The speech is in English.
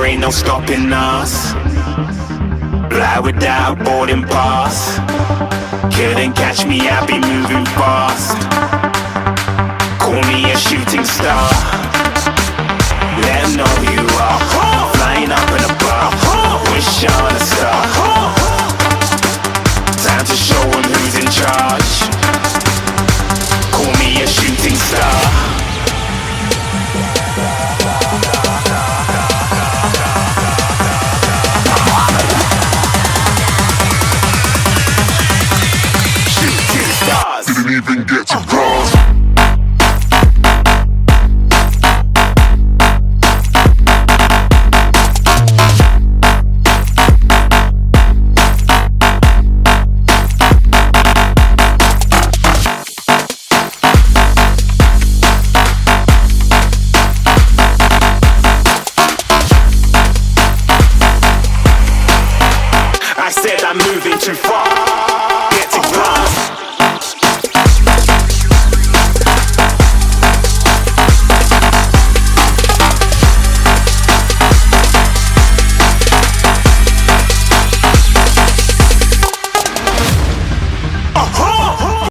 there ain't no stopping us. Fly without a boarding pass. Couldn't catch me, I'd be moving fast. Call me a shooting star. Let 'em know who you are. Flying up in a bar. Wish on a star. Time to show 'em who's in charge. Call me a shooting star. Didn't even get to cross. I said I'm moving too far. Get to class.